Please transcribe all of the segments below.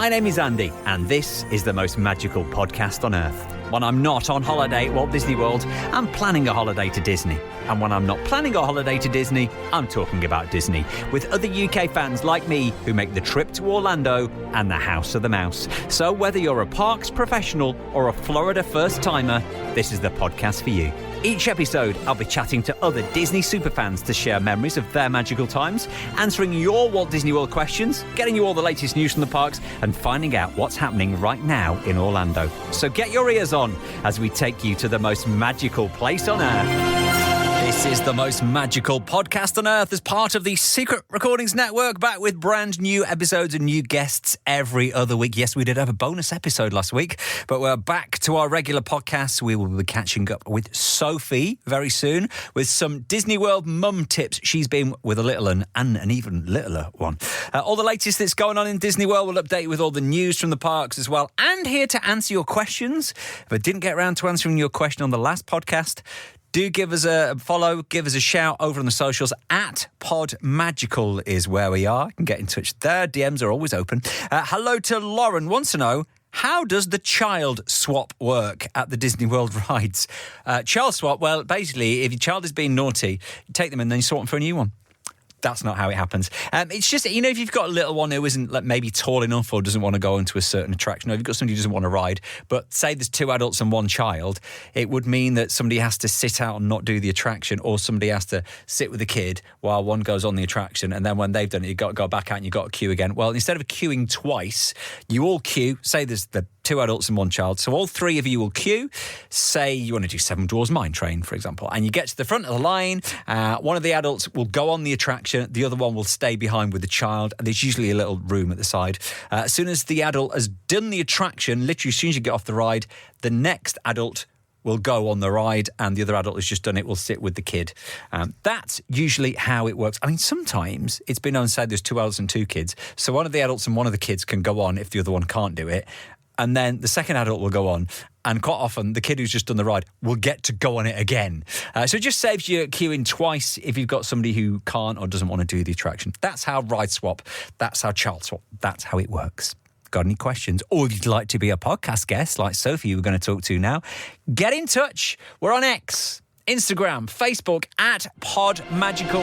My name is Andy, and this is the most magical podcast on earth. When I'm not on holiday at Walt Disney World, I'm planning a holiday to Disney. And when I'm not planning a holiday to Disney, I'm talking about Disney, with other UK fans like me who make the trip to Orlando and the House of the Mouse. So whether you're a parks professional or a Florida first-timer, this is the podcast for you. Each episode, I'll be chatting to other Disney superfans to share memories of their magical times, answering your Walt Disney World questions, getting you all the latest news from the parks, and finding out what's happening right now in Orlando. So get your ears on as we take you to the most magical place on earth. This is the most magical podcast on earth as part of the Secret Recordings Network, back with brand new episodes and new guests every other week. Yes, we did have a bonus episode last week, but we're back to our regular podcasts. We will be catching up with Sophie very soon with some Disney World mum tips. She's been with a little one and an even littler one. All the latest that's going on in Disney World. We'll update you with all the news from the parks as well, and here to answer your questions. If I didn't get around to answering your question on the last podcast, do give us a follow, give us a shout over on the socials. At PodMagical is where we are. You can get in touch there. DMs are always open. Hello to Lauren. Wants to know, how does the child swap work at the Disney World rides? Child swap, well, basically, if your child is being naughty, you take them and then you swap them for a new one. That's not how it happens. It's just, you know, if you've got a little one who isn't like, maybe tall enough or doesn't want to go into a certain attraction, or if you've got somebody who doesn't want to ride, but say there's two adults and one child, it would mean that somebody has to sit out and not do the attraction, or somebody has to sit with the kid while one goes on the attraction, and then when they've done it, you've got to go back out and you've got to queue again. Well, instead of queuing twice, you all queue, say there's the two adults and one child, so all three of you will queue. Say you want to do Seven Dwarfs Mine Train, for example, and you get to the front of the line, one of the adults will go on the attraction, the other one will stay behind with the child, and there's usually a little room at the side. As soon as the adult has done the attraction, literally as soon as you get off the ride, the next adult will go on the ride, and the other adult has just done it will sit with the kid. That's usually how it works. I mean, sometimes it's been known to say there's two adults and two kids, so one of the adults and one of the kids can go on if the other one can't do it, and then the second adult will go on, and quite often the kid who's just done the ride will get to go on it again. So it just saves you queuing twice if you've got somebody who can't or doesn't want to do the attraction. That's how ride swap, that's how child swap, that's how it works. Got any questions, or you'd like to be a podcast guest like Sophie who we're going to talk to now, get in touch. We're on X, Instagram, Facebook at PodMagical.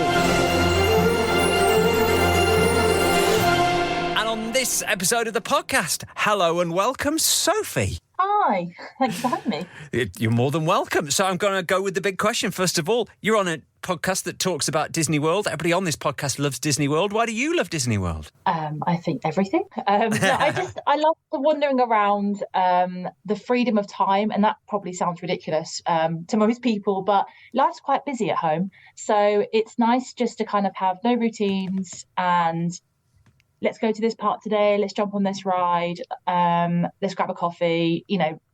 On this episode of the podcast, hello and welcome, Sophie. Hi, thanks for having me. You're more than welcome. So I'm going to go with the big question. First of all, you're on a podcast that talks about Disney World. Everybody on this podcast loves Disney World. Why do you love Disney World? I think everything. I love the wandering around, the freedom of time, and that probably sounds ridiculous to most people, but life's quite busy at home. So it's nice just to kind of have no routines and let's go to this park today, let's jump on this ride, let's grab a coffee,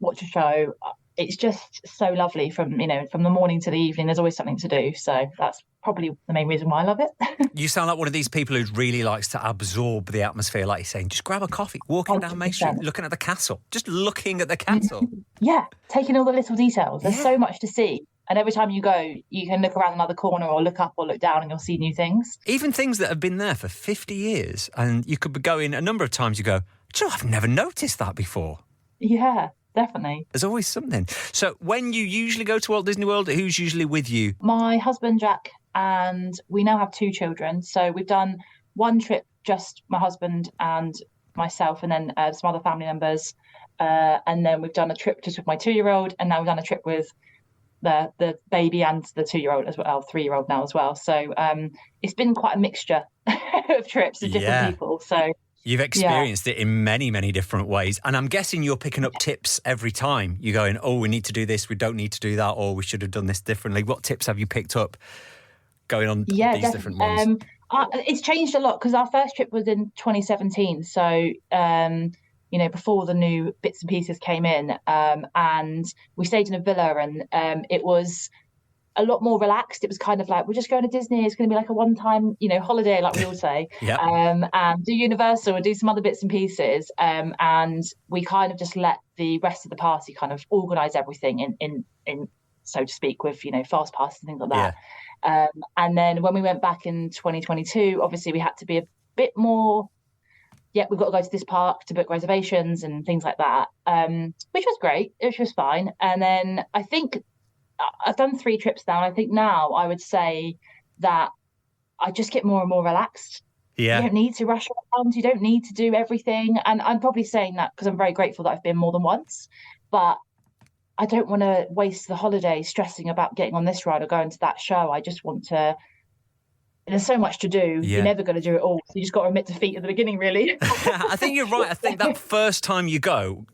watch a show. It's just so lovely from the morning to the evening. There's always something to do. So that's probably the main reason why I love it. You sound like one of these people who really likes to absorb the atmosphere, like you're saying. Just grab a coffee, walking 100%. Down Main Street, looking at the castle. Just looking at the castle. Yeah, taking all the little details. There's so much to see. And every time you go, you can look around another corner or look up or look down and you'll see new things. Even things that have been there for 50 years. And you could be going a number of times, you go, I've never noticed that before. Yeah, definitely. There's always something. So when you usually go to Walt Disney World, who's usually with you? My husband, Jack, and we now have two children. So we've done one trip, just my husband and myself, and then some other family members. And then we've done a trip just with my 2-year-old, and now we've done a trip with the baby and the 2-year-old as well, 3-year-old now as well. So it's been quite a mixture of trips with different people. So you've experienced it in many, many different ways. And I'm guessing you're picking up tips every time. You're going, oh, we need to do this, we don't need to do that, or we should have done this differently. What tips have you picked up going on these different ones? It's changed a lot because our first trip was in 2017. So before the new bits and pieces came in, and we stayed in a villa, and it was a lot more relaxed. It was kind of like, we're just going to Disney. It's going to be like a one-time, holiday, like we all say, and do Universal and do some other bits and pieces. And we kind of just let the rest of the party kind of organise everything in so to speak, with, fast passes and things like that. And then when we went back in 2022, obviously we had to be a bit more yeah, we've got to go to this park to book reservations and things like that, which was great, which was fine. And then I think I've done 3 trips now, and I think now I would say that I just get more and more relaxed. You Yeah. don't need to rush around. You don't need to do everything. And I'm probably saying that because I'm very grateful that I've been more than once. But I don't want to waste the holiday stressing about getting on this ride or going to that show. I just want to. There's so much to do. Yeah. You're never going to do it all. So you just got to admit defeat at the beginning, really. I think you're right. I think that first time you go,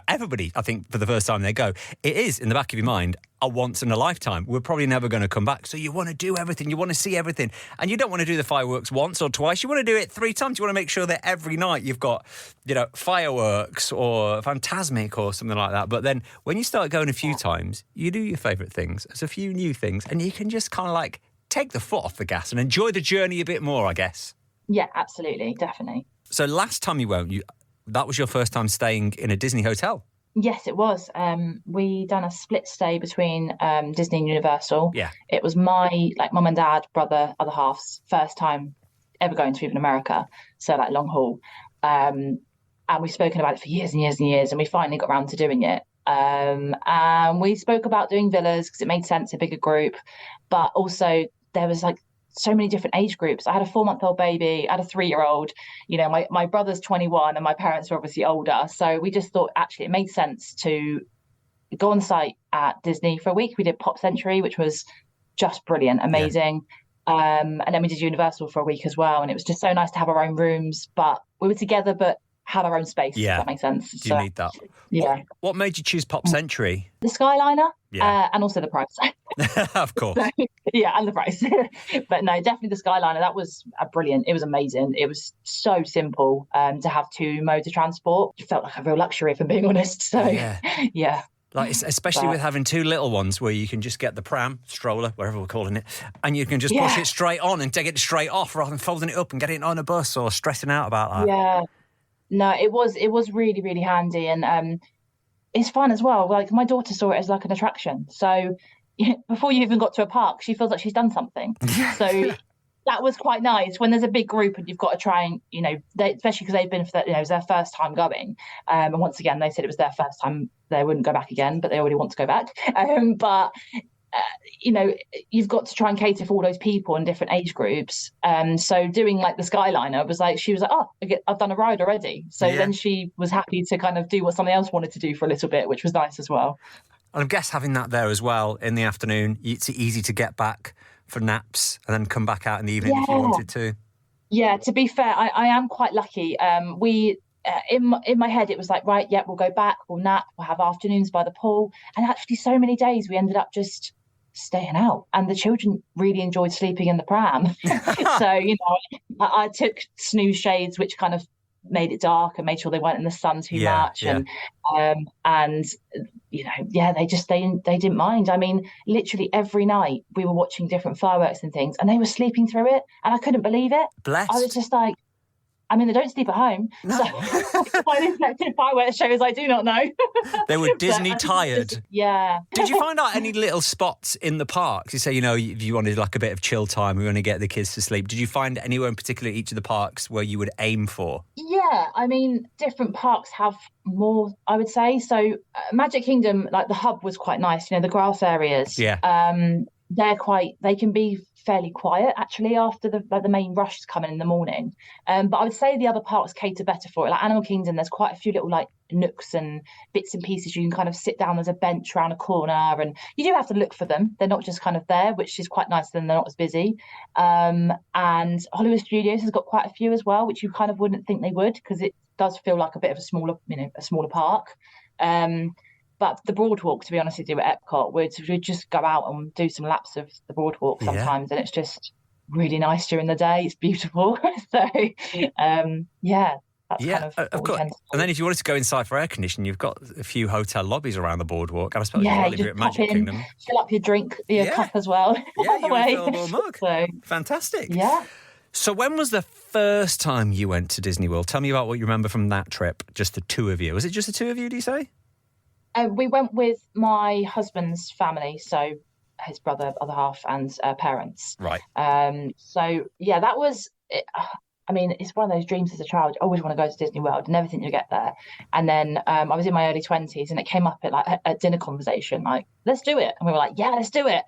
everybody, I think for the first time they go, it is in the back of your mind a once in a lifetime. We're probably never going to come back. So you want to do everything. You want to see everything. And you don't want to do the fireworks once or twice. You want to do it 3 times. You want to make sure that every night you've got, fireworks or Phantasmic or something like that. But then when you start going a few times, you do your favourite things. There's a few new things and you can just kind of like take the foot off the gas and enjoy the journey a bit more, I guess. Yeah, absolutely. Definitely. So last time you went, that was your first time staying in a Disney hotel? Yes, it was. We done a split stay between Disney and Universal. Yeah. It was my mum and dad, brother, other half's first time ever going to even America. So long haul. And we've spoken about it for years and years and years. And we finally got around to doing it. And we spoke about doing villas because it made sense, a bigger group. But also there was so many different age groups. I had a 4-month-old baby, I had a 3-year-old, my brother's 21 and my parents were obviously older. So we just thought actually it made sense to go on site at Disney for a week. We did Pop Century, which was just brilliant, amazing. Yeah. And then we did Universal for a week as well. And it was just so nice to have our own rooms, but we were together, but had our own space, if that makes sense. Do you need that? Yeah. What made you choose Pop Century? The Skyliner, and also the price. Of course. And the price. But no, definitely the Skyliner. That was brilliant. It was amazing. It was so simple to have 2 modes of transport. It felt like a real luxury, if I'm being honest. So, yeah. Especially with having 2 little ones where you can just get the pram, stroller, whatever we're calling it, and you can just push it straight on and take it straight off rather than folding it up and getting it on a bus or stressing out about that. Yeah. No, it was really, really handy. And it's fun as well. My daughter saw it as an attraction. So before you even got to a park, she feels like she's done something. So that was quite nice when there's a big group and you've got to try and, especially because they've been, it was their first time going. And once again, they said it was their first time. They wouldn't go back again, but they already want to go back. But you've got to try and cater for all those people in different age groups. So doing the Skyliner she was like, oh, I've done a ride already. So then she was happy to kind of do what somebody else wanted to do for a little bit, which was nice as well. And I guess having that there as well in the afternoon, it's easy to get back for naps and then come back out in the evening if you wanted to. Yeah, to be fair, I am quite lucky. We in my head, it was we'll go back, we'll nap, we'll have afternoons by the pool. And actually so many days we ended up just staying out, and the children really enjoyed sleeping in the pram. So I took snooze shades, which kind of made it dark and made sure they weren't in the sun too much. And they didn't mind. I mean, literally every night we were watching different fireworks and things, and they were sleeping through it, and I couldn't believe it. Blessed. I was just they don't sleep at home. No. So why they slept in fireworks shows, I do not know. They were Disney tired. Yeah. Did you find out any little spots in the parks? You say, if you wanted a bit of chill time, we want to get the kids to sleep. Did you find anywhere in particular each of the parks where you would aim for? Yeah, different parks have more, I would say. So Magic Kingdom, the hub was quite nice. The grass areas. Yeah. They can be fairly quiet actually after the main rush is coming in the morning. But I would say the other parks cater better for it. Animal Kingdom, there's quite a few little nooks and bits and pieces you can kind of sit down. There's a bench around a corner, and you do have to look for them. They're not just kind of there, which is quite nice. Then they're not as busy. And Hollywood Studios has got quite a few as well, which you kind of wouldn't think they would, because it does feel like a bit of a smaller park. But the boardwalk, to be honest with you, at Epcot, we'd just go out and do some laps of the boardwalk sometimes, and it's just really nice during the day. It's beautiful. So, that's kind of course. And then if you wanted to go inside for air conditioning, you've got a few hotel lobbies around the boardwalk. And I suppose you'll be at Magic Kingdom. Fill up your drink, your cup as well. Yeah, your refillable mug. So, fantastic. Yeah. So when was the first time you went to Disney World? Tell me about what you remember from that trip, just the 2 of you. Was it just the 2 of you, do you say? We went with my husband's family, so his brother, other half, and parents. Right. So, that was... I mean, it's one of those dreams as a child. You always want to go to Disney World, and never think you'll get there. And then I was in my early 20s, and it came up at like a dinner conversation, like, let's do it. And we were like, yeah, let's do it.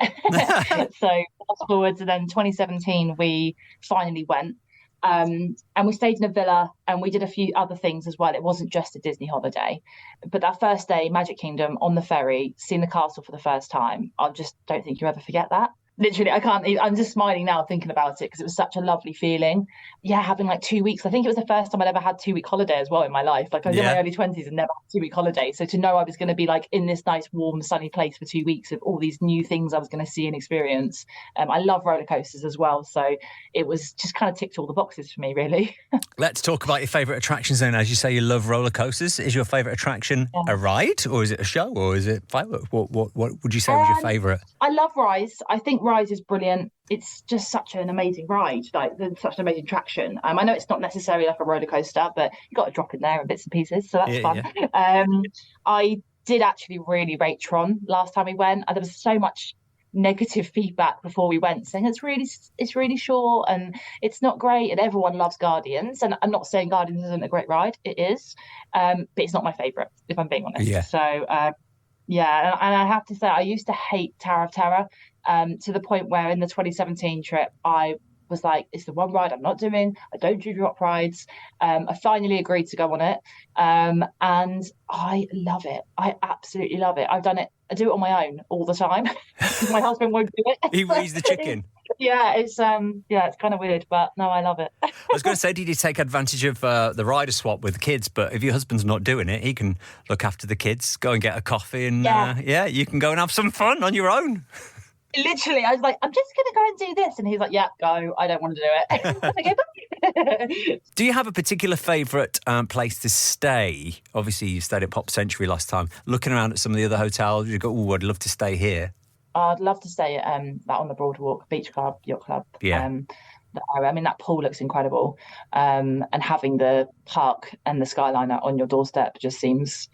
So fast forward to then 2017, we finally went. And we stayed in a villa, and we did a few other things as well. It wasn't just a Disney holiday. But that first day, Magic Kingdom, on the ferry, seeing the castle for the first time, I just don't think you ever forget that. Literally, I'm just smiling now thinking about it, because it was such a lovely feeling. Yeah, having like 2 weeks. I think it was the first time I'd ever had 2 week holiday as well in my life. Like, I was in my early 20s and never had 2 week holiday. So to know I was going to be like in this nice, warm, sunny place for 2 weeks with all these new things I was going to see and experience. I love roller coasters as well. So it was just kind of ticked all the boxes for me, really. Let's talk about your favourite attractions then. As you say, you love roller coasters. Is your favourite attraction a ride, or is it a show, or is it fireworks? What would you say was your favourite? I love Rise. I think Rise is brilliant. It's just such an amazing ride, like such an amazing attraction. I know it's not necessarily like a roller coaster, but you got to drop in there and bits and pieces, so that's fun. Yeah. I did actually really rate Tron last time we went. There was so much negative feedback before we went, saying it's really short and it's not great, and everyone loves Guardians. And I'm not saying Guardians isn't a great ride; it is, but it's not my favourite, if I'm being honest. Yeah. So. Yeah, and I have to say, I used to hate Tower of Terror, to the point where in the 2017 trip, I was like, it's the one ride I'm not doing. I don't do drop rides. I finally agreed to go on it, and I love it. I absolutely love it. I do it on my own all the time. My husband won't do it. He's the chicken. Yeah, it's kind of weird, but no, I love it. I was going to say, did you take advantage of the rider swap with the kids? But if your husband's not doing it, he can look after the kids, go and get a coffee, and you can go and have some fun on your own. Literally, I was like, I'm just going to go and do this. And he's like, yeah, go. I don't want to do it. Okay, bye. Do you have a particular favourite place to stay? Obviously, you stayed at Pop Century last time. Looking around at some of the other hotels, you go, oh, I'd love to stay here. I'd love to stay at on the Boardwalk, Beach Club, Yacht Club. Yeah. I mean, that pool looks incredible. And having the park and the Skyliner on your doorstep just seems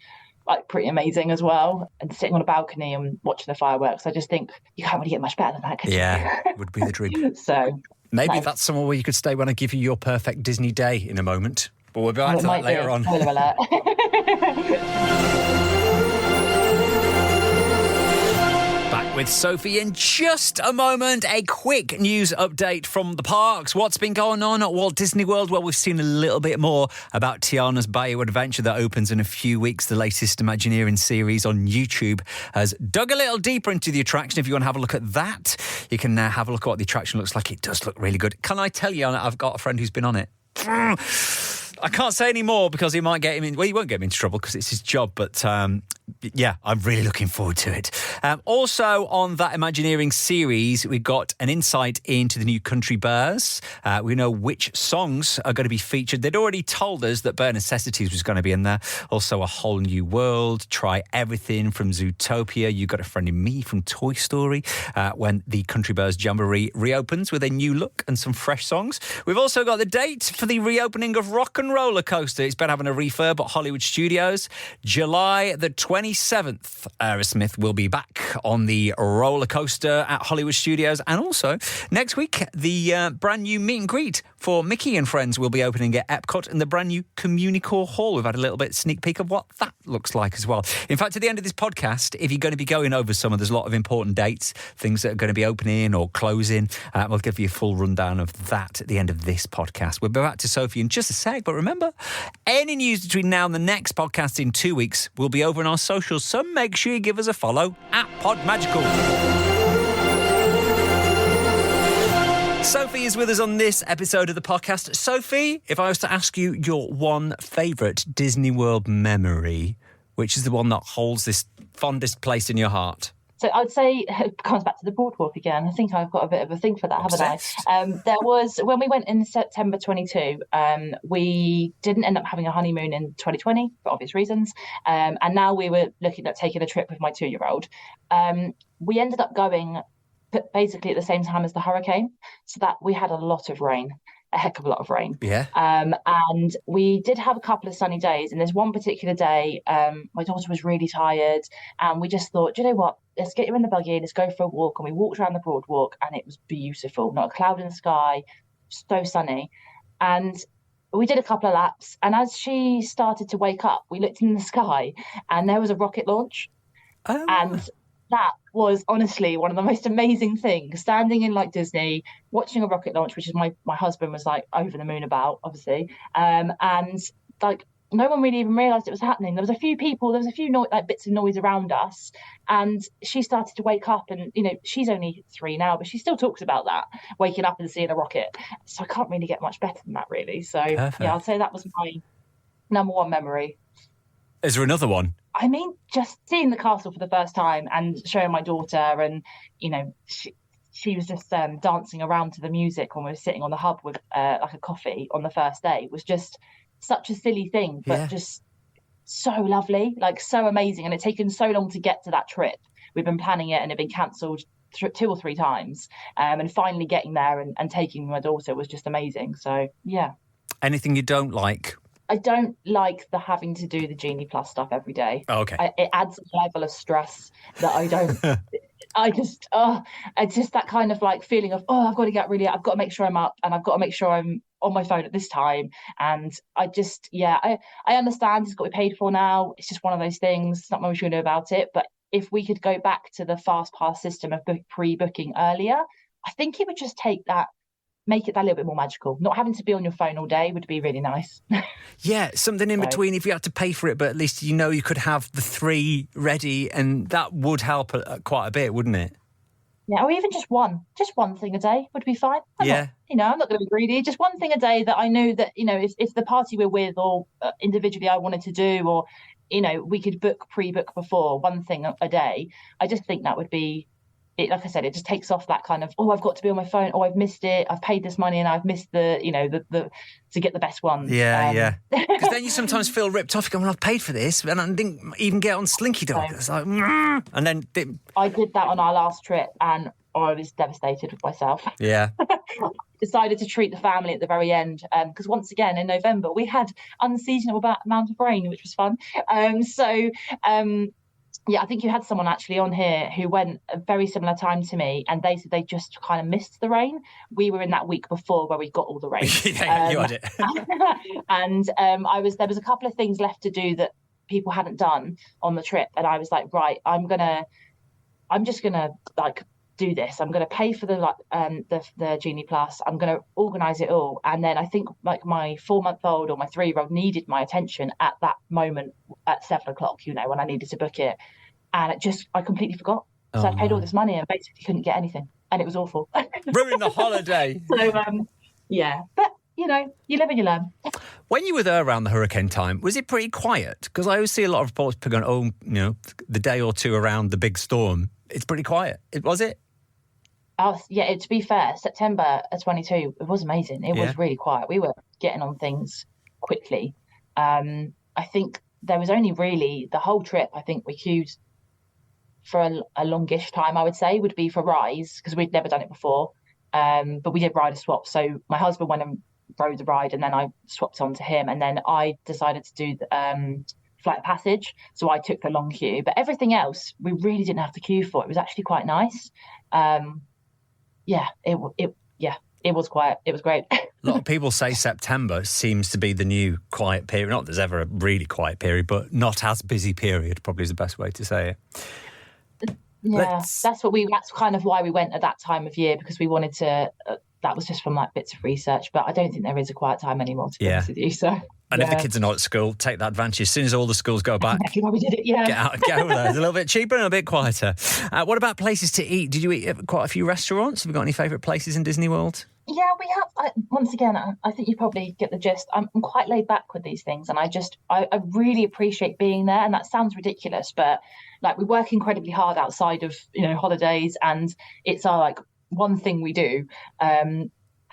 like pretty amazing as well. And sitting on a balcony and watching the fireworks, I just think you can't really get much better than that, could you? Yeah, would be the dream. So maybe that's somewhere where you could stay when I give you your perfect Disney day in a moment. But we'll be back to that later on. Spoiler alert. With Sophie in just a moment. A quick news update from the parks. What's been going on at Walt Disney World? Well, we've seen a little bit more about Tiana's Bayou Adventure that opens in a few weeks. The latest Imagineering series on YouTube has dug a little deeper into the attraction. If you want to have a look at that, you can have a look at what the attraction looks like. It does look really good. Can I tell you, I've got a friend who's been on it. I can't say any more because he might get him in. Well, he won't get him into trouble because it's his job. But yeah, I'm really looking forward to it. Also on that Imagineering series, we got an insight into the new Country Bears. We know which songs are going to be featured. They'd already told us that Bare Necessities was going to be in there. Also, A Whole New World, Try Everything from Zootopia. You Got a Friend in Me from Toy Story. When the Country Bears Jamboree reopens with a new look and some fresh songs. We've also got the date for the reopening of RocknRollercoaster. It's been having a refurb at Hollywood Studios. July the 27th, Aerosmith will be back on the roller coaster at Hollywood Studios. And also, next week, the brand new meet and greet for Mickey and Friends will be opening at Epcot in the brand new Communicore Hall. We've had a little bit sneak peek of what that looks like as well. In fact, at the end of this podcast, if you're going to be going over some of, there's a lot of important dates, things that are going to be opening or closing. We'll give you a full rundown of that at the end of this podcast. We'll be back to Sophie in just a sec, but remember, any news between now and the next podcast in 2 weeks will be over on our socials, so make sure you give us a follow at PodMagical. Sophie is with us on this episode of the podcast. Sophie, if I was to ask you your one favourite Disney World memory, which is the one that holds this fondest place in your heart? So I'd say it comes back to the Boardwalk again. I think I've got a bit of a thing for that, haven't I? There was, when we went in September 22, we didn't end up having a honeymoon in 2020 for obvious reasons. And now we were looking at taking a trip with my 2-year-old. We ended up going basically at the same time as the hurricane. So that we had a lot of rain. A heck of a lot of rain. Yeah. And we did have a couple of sunny days. And there's one particular day, my daughter was really tired. And we just thought, do you know what? Let's get you in the buggy. Let's go for a walk. And we walked around the Boardwalk and it was beautiful. Not a cloud in the sky. So sunny. And we did a couple of laps. And as she started to wake up, we looked in the sky and there was a rocket launch. Oh. And that was honestly one of the most amazing things, standing in like Disney, watching a rocket launch, which is my husband was like over the moon about, obviously. And like no one really even realized it was happening. There was a few like bits of noise around us, and she started to wake up. And she's only 3 now, but she still talks about that, waking up and seeing a rocket. So I can't really get much better than that, really. So Perfect. Yeah, I'd say that was my number one memory. Is there another one? I mean, just seeing the castle for the first time and showing my daughter, and she was just dancing around to the music when we were sitting on the hub with like a coffee on the first day, was just such a silly thing, but just so lovely, like so amazing. And it's taken so long to get to that trip. We've been planning it and it had been cancelled 2 or 3 times, and finally getting there and taking my daughter was just amazing. So yeah. Anything you don't like? I don't like the having to do the Genie Plus stuff every day. Oh, okay. It adds a level of stress that I don't. It's just that kind of like feeling of, I've got to make sure I'm up, and I've got to make sure I'm on my phone at this time. And I understand it's got to be paid for now. It's just one of those things. There's not much we can do about it. But if we could go back to the fast pass system of pre-booking earlier, I think it would just make it that little bit more magical. Not having to be on your phone all day would be really nice. Yeah, something in between if you had to pay for it, but at least you could have the 3 ready, and that would help quite a bit, wouldn't it? Yeah, or even just one thing a day would be fine. I'm not going to be greedy. Just one thing a day that I knew that, if the party we're with or individually I wanted to do, or, we could pre-book before, one thing a day. I just think that would be, like I said, it just takes off that kind of, I've got to be on my phone, I've missed it, I've paid this money and I've missed the to get the best ones. Yeah. Because then you sometimes feel ripped off. You go, I've paid for this, and I didn't even get on Slinky Dog. It's like, and then I did that on our last trip, and I was devastated with myself. Yeah. Decided to treat the family at the very end, because once again in November we had unseasonable amount of rain, which was fun. Yeah, I think you had someone actually on here who went a very similar time to me, and they said they just kind of missed the rain. We were in that week before where we got all the rain. Yeah, you had it. And there was a couple of things left to do that people hadn't done on the trip, and I was like, right, I'm just gonna like do this. I'm gonna pay for the Genie Plus. I'm gonna organise it all, and then I think like my 4-month-old or my 3-year-old needed my attention at that moment at 7 o'clock. When I needed to book it. And I completely forgot. So I paid all this money and basically couldn't get anything. And it was awful. Ruined the holiday. So, yeah. But, you live and you learn. When you were there around the hurricane time, was it pretty quiet? Because I always see a lot of reports going, the day or two around the big storm, it's pretty quiet. Was it? Yeah, to be fair, September 22, it was amazing. It was really quiet. We were getting on things quickly. I think there was only really the whole trip, I think we queued for a longish time, I would say, would be for Rise, because we'd never done it before. But we did ride a swap. So my husband went and rode the ride, and then I swapped onto him. And then I decided to do the Flight of Passage. So I took the long queue. But everything else, we really didn't have to queue for. It was actually quite nice. It was quiet. It was great. A lot of people say September seems to be the new quiet period. Not that there's ever a really quiet period, but not as busy period probably is the best way to say it. Yeah, that's kind of why we went at that time of year, because we wanted to. That was just from like bits of research, but I don't think there is a quiet time anymore, to be honest with you. So. And if the kids are not at school, take that advantage. As soon as all the schools go back, exactly why we did it, get out and go there. It's a little bit cheaper and a bit quieter. What about places to eat? Did you eat at quite a few restaurants? Have you got any favourite places in Disney World? Yeah, we have. Once again, I think you probably get the gist. I'm quite laid back with these things, and I really appreciate being there. And that sounds ridiculous, but like we work incredibly hard outside of holidays, and it's our like one thing we do.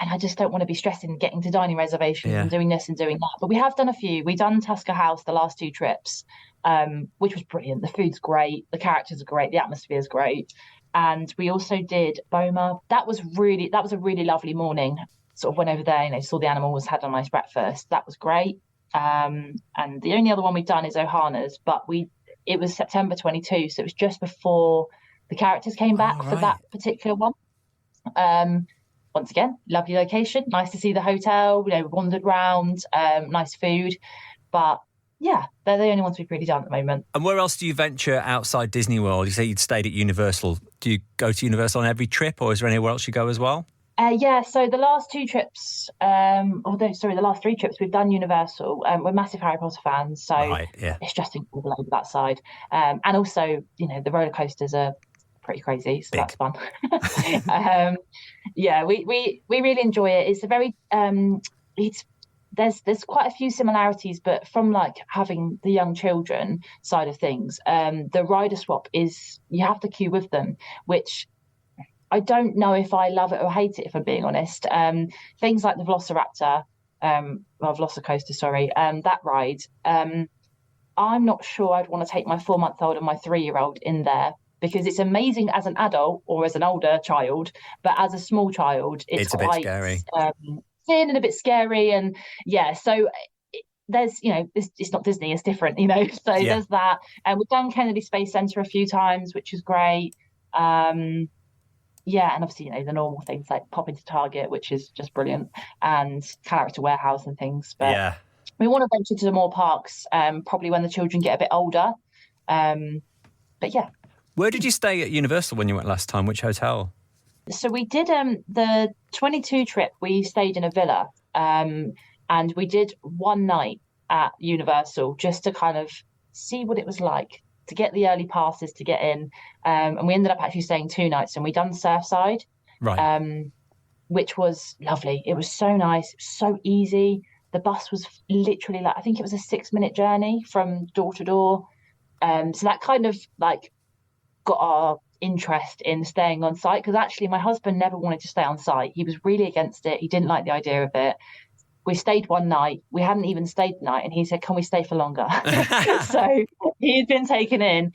And I just don't want to be stressing getting to dining reservations and doing this and doing that. But we have done a few. We've done Tusker House the last 2 trips, which was brilliant. The food's great. The characters are great. The atmosphere is great. And we also did Boma. That was a really lovely morning. Sort of went over there, saw the animals, had a nice breakfast. That was great. And the only other one we've done is Ohana's, but it was September 22, so it was just before the characters came back for that particular one. once again, lovely location, nice to see the hotel, wandered round, nice food. But yeah, they're the only ones we've really done at the moment. And where else do you venture outside Disney World? You say you'd stayed at Universal. Do you go to Universal on every trip, or is there anywhere else you go as well? Yeah, so the last 2 trips, the last 3 trips, we've done Universal. We're massive Harry Potter fans, so Right, yeah. it's just incredible over that side. And also, the roller coasters are pretty crazy, so Big. that's fun. Yeah, we really enjoy it. It's a very there's quite a few similarities, but from like having the young children side of things, the rider swap is you have to queue with them, which I don't know if I love it or hate it, if I'm being honest. Things like the Velocicoaster, sorry, that ride. I'm not sure I'd want to take my 4-month-old and my 3-year-old in there, because it's amazing as an adult or as an older child, but as a small child, it's a quite bit scary. Thin and a bit scary. And yeah, so there's, it's not Disney, it's different, so Yeah. There's that. And we've done Kennedy Space Center a few times, which is great. Yeah, and obviously, the normal things like pop into Target, which is just brilliant, and Character Warehouse and things. But Yeah. we want to venture to more parks, probably when the children get a bit older. But yeah. Where did you stay at Universal when you went last time? Which hotel? So we did the 22 trip, we stayed in a villa, and we did one night at Universal just to kind of see what it was like, to get the early passes to get in. And we ended up actually staying 2 nights, and we done Surfside, Right. Which was lovely. It was so nice, it was so easy. The bus was literally I think it was a 6-minute journey from door to door. So that kind of got our interest in staying on site, because actually my husband never wanted to stay on site. He was really against it. He didn't like the idea of it. We stayed one night. We hadn't even stayed the night, and he said, can we stay for longer? So he'd been taken in,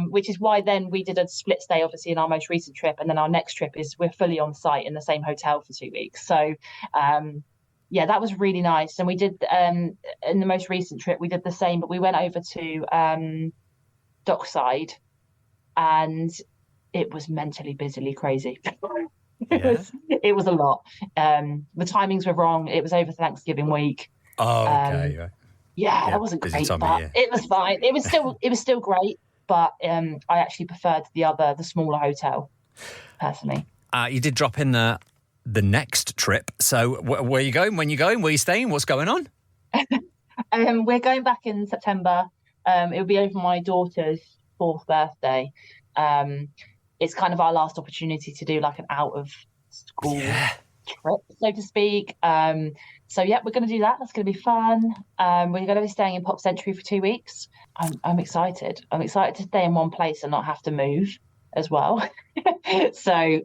which is why then we did a split stay, obviously, in our most recent trip. And then our next trip is we're fully on site in the same hotel for 2 weeks. So, yeah, that was really nice. And we did, in the most recent trip, we did the same, but we went over to Dockside, and it was mentally, busily crazy. It was a lot. The timings were wrong. It was over Thanksgiving week. Oh, okay. Right. Yeah, that wasn't great, but it was fine. It was still great, but I actually preferred the smaller hotel, personally. You did drop in the next trip. So where are you going? When are you going? Where are you staying? What's going on? We're going back in September. It'll be over my daughter's 4th birthday. It's kind of our last opportunity to do like an out of school trip, so to speak. So yeah, we're going to do that. That's going to be fun. We're going to be staying in Pop Century for 2 weeks. I'm excited. I'm excited to stay in one place and not have to move as well. So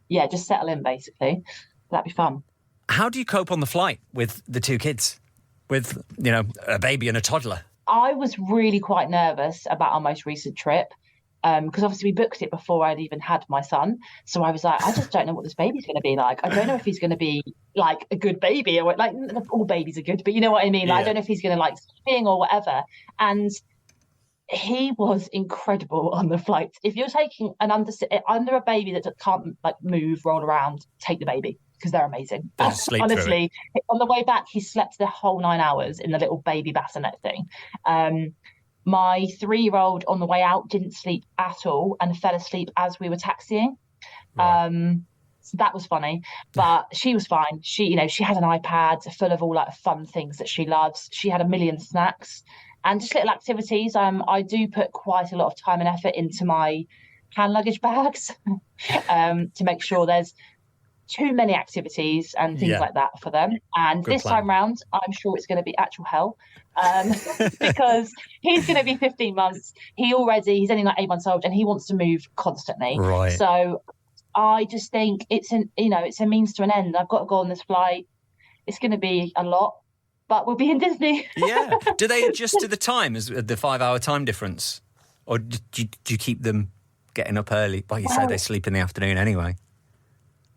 yeah, just settle in basically. That'd be fun. How do you cope on the flight with the 2 kids, with a baby and a toddler? I was really quite nervous about our most recent trip. Because obviously we booked it before I'd even had my son. So I was like, I just don't know what this baby's going to be like. I don't know if he's going to be like a good baby, or like all babies are good, but you know what I mean? I don't know if he's going to like sleeping or whatever. And he was incredible on the flight. If you're taking under a baby that can't like move, roll around, take the baby, because they're amazing. Honestly, on the way back, he slept the whole 9 hours in the little baby bassinet thing. My 3-year-old on the way out didn't sleep at all and fell asleep as we were taxiing. Right. So that was funny, but she was fine. She had an iPad full of all like fun things that she loves. She had a million snacks and just little activities. I do put quite a lot of time and effort into my hand luggage bags to make sure there's too many activities and things like that for them. And Good this plan. Time round, I'm sure it's going to be actual hell, because he's going to be 15 months. He's only like 8 months old, and he wants to move constantly. Right. So I just think it's a means to an end. I've got to go on this flight. It's going to be a lot, but we'll be in Disney. Yeah. Do they adjust to the time, as the 5-hour time difference, or do you keep them getting up early? Well, you say they sleep in the afternoon anyway.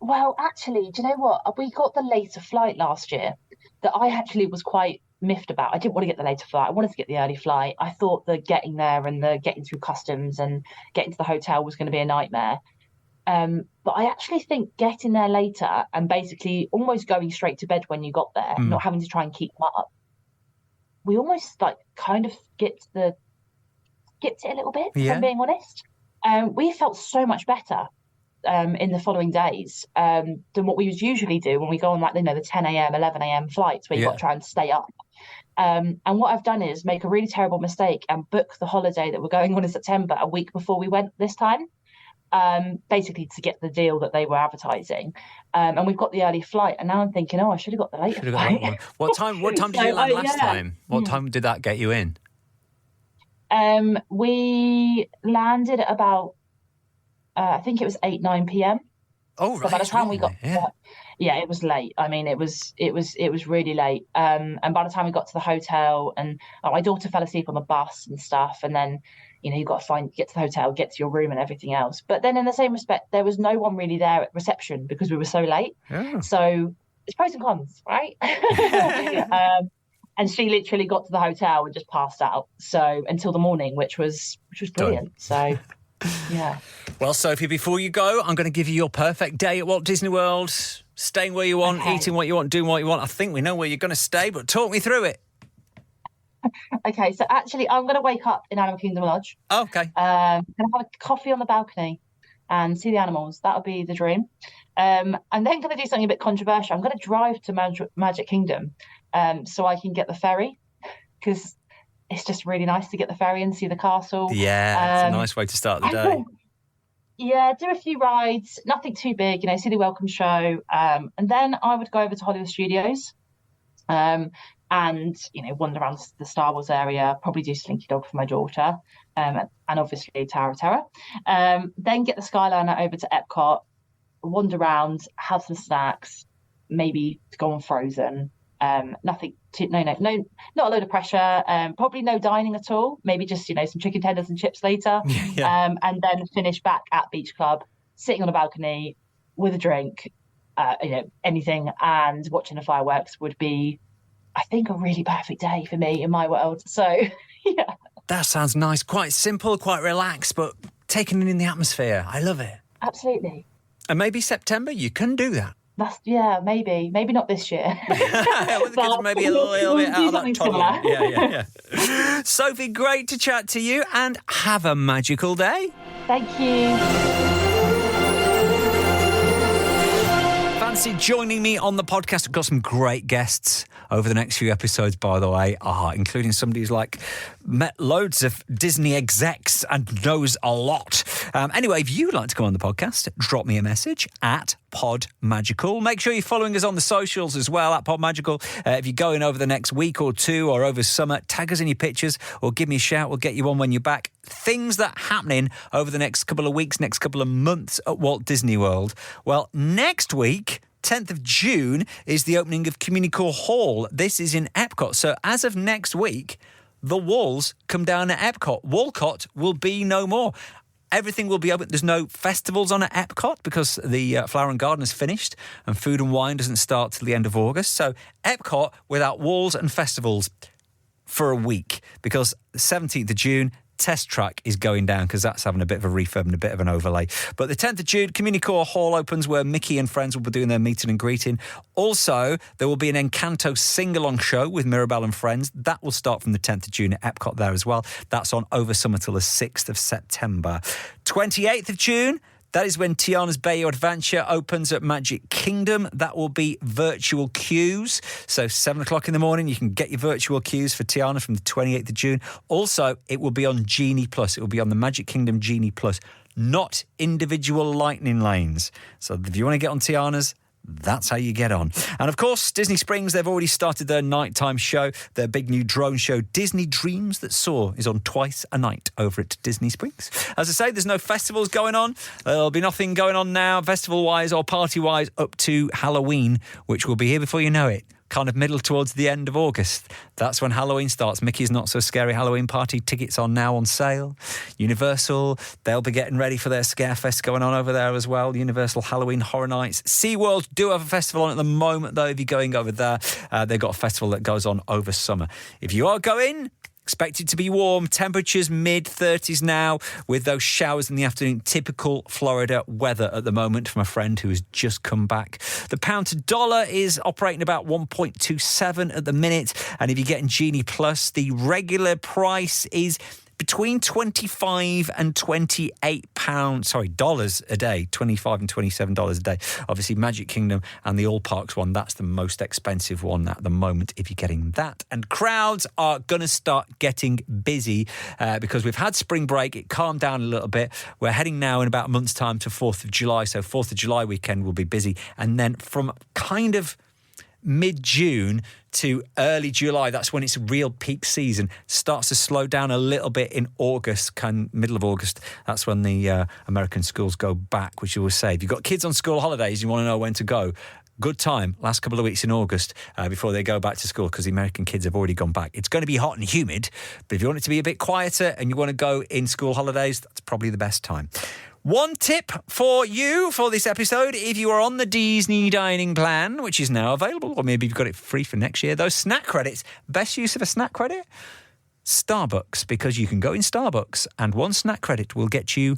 Well, actually, do you know what? We got the later flight last year that I actually was quite miffed about. I didn't want to get the later flight. I wanted to get the early flight. I thought the getting there and the getting through customs and getting to the hotel was going to be a nightmare. But I actually think getting there later and basically almost going straight to bed when you got there, not having to try and keep them up, we almost like kind of skipped it a little bit, if I'm being honest. We felt so much better in the following days than what we would usually do when we go on like, the 10 a.m, 11 a.m. flights where you've got to try and stay up. And what I've done is make a really terrible mistake and book the holiday that we're going on in September a week before we went this time, basically to get the deal that they were advertising. And we've got the early flight, and now I'm thinking, I should have got the later flight. What time did you land last time? What time did that get you in? We landed at about I think it was 8-9 p.m. Oh, right. So by the time we got it was late. I mean, it was really late. And by the time we got to the hotel, and my daughter fell asleep on the bus and stuff, and then you've got to get to the hotel, get to your room and everything else. But then in the same respect, there was no one really there at reception because we were so late. Yeah. So it's pros and cons, right? And she literally got to the hotel and just passed out. So until the morning, which was brilliant. Done. So yeah. Well, Sophie, before you go, I'm going to give you your perfect day at Walt Disney World. Staying where you want, eating what you want, doing what you want. I think we know where you're going to stay, but talk me through it. Okay, so actually, I'm going to wake up in Animal Kingdom Lodge. Oh, okay. I'm going to have a coffee on the balcony and see the animals. That would be the dream. And then going to do something a bit controversial. I'm going to drive to Magic Kingdom so I can get the ferry, because it's just really nice to get the ferry and see the castle. Yeah, it's a nice way to start the day. Yeah, do a few rides, nothing too big, see the welcome show. And then I would go over to Hollywood Studios and, wander around the Star Wars area, probably do Slinky Dog for my daughter, and obviously Tower of Terror. Then get the Skyliner over to Epcot, wander around, have some snacks, maybe go on Frozen. Nothing too, no, not a load of pressure. Probably no dining at all. Maybe just some chicken tenders and chips later. And then finish back at Beach Club, sitting on a balcony with a drink, anything, and watching the fireworks would be, I think, a really perfect day for me in my world. So yeah, that sounds nice. Quite simple, quite relaxed, but taking in the atmosphere. I love it. Absolutely. And maybe September you can do that. Maybe not this year. But maybe a little bit out of that toddler. Yeah. Sophie, great to chat to you, and have a magical day. Thank you. Fancy joining me on the podcast? I've got some great guests over the next few episodes, by the way, including somebody who's met loads of Disney execs and knows a lot. Anyway, if you'd like to come on the podcast, drop me a message at PodMagical. Make sure you're following us on the socials as well at PodMagical. If you're going over the next week or two or over summer, tag us in your pictures or give me a shout. We'll get you on when you're back. Things that are happening over the next couple of weeks, next couple of months at Walt Disney World. Well, next week, 10th of June, is the opening of Communicore Hall. This is in Epcot. So as of next week, the walls come down at Epcot. Walcott will be no more. Everything will be open. There's no festivals on at Epcot because the Flower and Garden is finished and Food and Wine doesn't start till the end of August. So Epcot without walls and festivals for a week, because the 17th of June, Test Track is going down because that's having a bit of a refurb and a bit of an overlay. But the 10th of June, Communicore Hall opens, where Mickey and friends will be doing their meeting and greeting. Also, there will be an Encanto sing-along show with Mirabelle and friends. That will start from the 10th of June at Epcot there as well. That's on over summer till the 6th of September. 28th of June, that is when Tiana's Bayou Adventure opens at Magic Kingdom. That will be virtual queues. So 7 o'clock in the morning, you can get your virtual queues for Tiana from the 28th of June. Also, it will be on Genie Plus. It will be on the Magic Kingdom Genie Plus, not individual lightning lanes. So if you want to get on Tiana's, that's how you get on. And of course, Disney Springs, they've already started their nighttime show. Their big new drone show, Disney Dreams That Soar, is on twice a night over at Disney Springs. As I say, there's no festivals going on. There'll be nothing going on now, festival-wise or party-wise, up to Halloween, which will be here before you know it. Kind of middle towards the end of August. That's when Halloween starts. Mickey's Not So Scary Halloween Party tickets are now on sale. Universal, they'll be getting ready for their Scarefest going on over there as well. Universal Halloween Horror Nights. SeaWorld do have a festival on at the moment, though. If you're going over there, they've got a festival that goes on over summer. If you are going, Expected to be warm, temperatures mid-30s now with those showers in the afternoon. Typical Florida weather at the moment from a friend who has just come back. The pound to dollar is operating about 1.27 at the minute. And if you're getting Genie Plus, the regular price is between $25 and $28 dollars a day, $25 and $27 a day. Obviously, Magic Kingdom and the All Parks one, that's the most expensive one at the moment if you're getting that. And crowds are going to start getting busy because we've had spring break. It calmed down a little bit. We're heading now in about a month's time to 4th of July. So 4th of July weekend will be busy. And then from kind of mid-June to early July, that's when it's real peak season. Starts to slow down a little bit in August, middle of August. That's when the American schools go back, which you will say. If you've got kids on school holidays, you want to know when to go. Good time, last couple of weeks in August before they go back to school because the American kids have already gone back. It's going to be hot and humid, but if you want it to be a bit quieter and you want to go in school holidays, that's probably the best time. One tip for you for this episode, if you are on the Disney dining plan, which is now available, or maybe you've got it free for next year, those snack credits, best use of a snack credit? Starbucks, because you can go in Starbucks and one snack credit will get you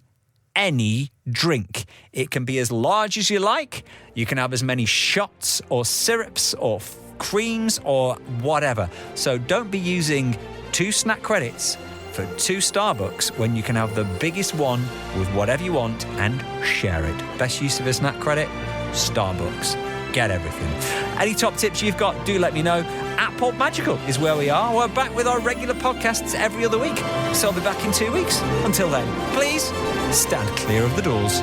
any drink. It can be as large as you like. You can have as many shots or syrups or creams or whatever. So don't be using 2 snack credits for 2 Starbucks when you can have the biggest one with whatever you want and share it. Best use of a snack credit? Starbucks. Get everything. Any top tips you've got, do let me know. At Pulp Magical is where we are. We're back with our regular podcasts every other week. So I'll be back in 2 weeks. Until then, please stand clear of the doors.